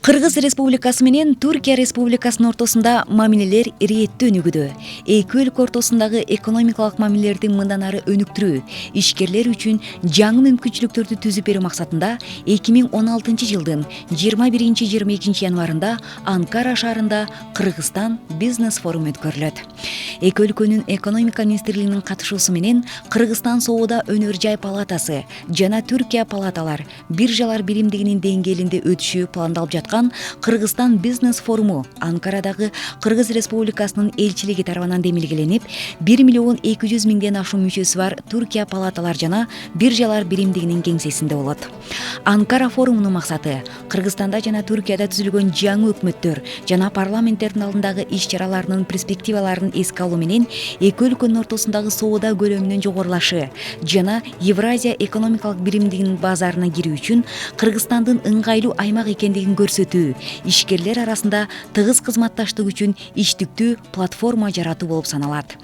Кыргыз Республикасы менен Түркия Республикасынын ортосунда мамилелер ирээттүү өнүгүүдө. Эки өлкө ортосундагы экономикалык мамилелерди мындан ары өнүктүрүү, ишкерлер үчүн жаңы мүмкүнчүлүктөрдү түзүп берүү максатында 2016 жылдын 21-22 январында Анкара шаарында Кыргызстан бизнес форуму өткөрүлөт. Эки өлкөнүн экономика министрлигинин катышуусу менен Кыргызстан соода өнөр жай палатасы жана Түркия палаталар биржалар биримдигинин деңгээлинде өтүшү пландалып жаткан Кыргызстан бизнес форуму Анкарадагы Кыргыз Республикасынын элчилиги тарабынан демилгеленип, 1.200.000 ашуун мүчөсү бар Түркия палаталар жана биржалар биримдигинин кеңсесинде болот. Анкара форумунун максаты Кыргызстанда жана Түркияда түзүлгөн жаңы өкмөттөр жана парламенттердин алдындагы иш-чараларынын перспективаларын эске алуу менен эки өлкөнүн ортосундагы соода көлөмүнүн жогорулашы жана Евразия экономикалык биримдигинин базарына кирүү үчүн Кыргызстандын ыңгайлуу аймак экендигин көрсөтүү, ишкерлер арасында тыгыз кызматташтык үчүн иштиктүү платформа жаратуу болуп саналат.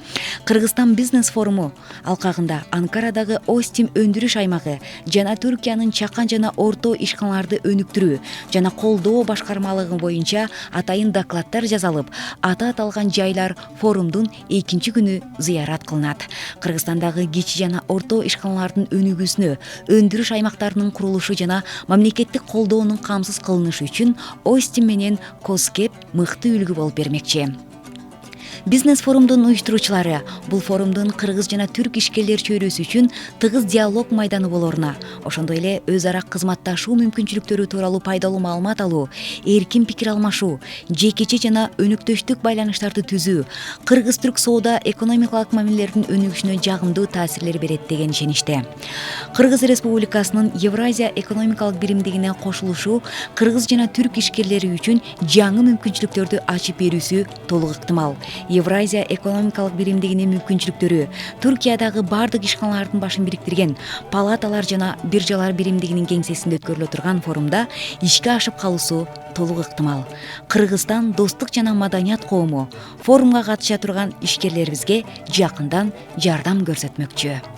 Кыргызстан бизнес форуму алкагында Анкарадагы Остим өндүрүш аймагы жана Түркиянын чакан жана орто ишканаларды өнүктүрүү жана колдоо башкармалыгы боюнча атайын докладдар жасалып, аты аталган жайлар форумдун экинчи күнү зыярат кылынат. Кыргызстандагы кичи жана орто ишканалардын өнүгүүсүнө, өндүрүш аймактарынын курулушу жана мамлекеттик колдоонун камсыз кылынышы үчүн Остим менен Коскеп мыкты үлгү болуп бермекчи. Бизнес форумдун уюштуруучулары бул форумдун кыргыз жана түрк ишкерлер чөйрөсү үчүн тыгыз диалог майданы болоруна, ошондой эле өз ара кызматташуу мүмкүнчүлүктөрү тууралуу пайдалуу маалымат алуу, эркин пикир алмашуу, жекече жана өнөктөштүк байланыштарды түзүү, кыргыз-түрк соода экономикалык мамилелердин өнүгүшүнө жагымдуу таасирлер берет деген ишеничте. Кыргыз Республикасынын Евразия экономикалык биримдигине кошулушу кыргыз жана түрк ишкерлери үчүн жаңы мүмкүнчүлүктөрдү ачып берүүсү толук ыктымал. Евразия экономикалык биримдигинин мүмкүнчүлүктөрү Түркиядагы бардык ишканалардын башын бириктирген палаталар жана биржалар биримдигинин кеңсесинде өткөрүлө турган форумда ишке ашып калуусу толук ыктымал. Кыргызстан достук жана маданият коому форумга катыша турган ишкерлерибизге жакындан жардам көрсөтмөкчү.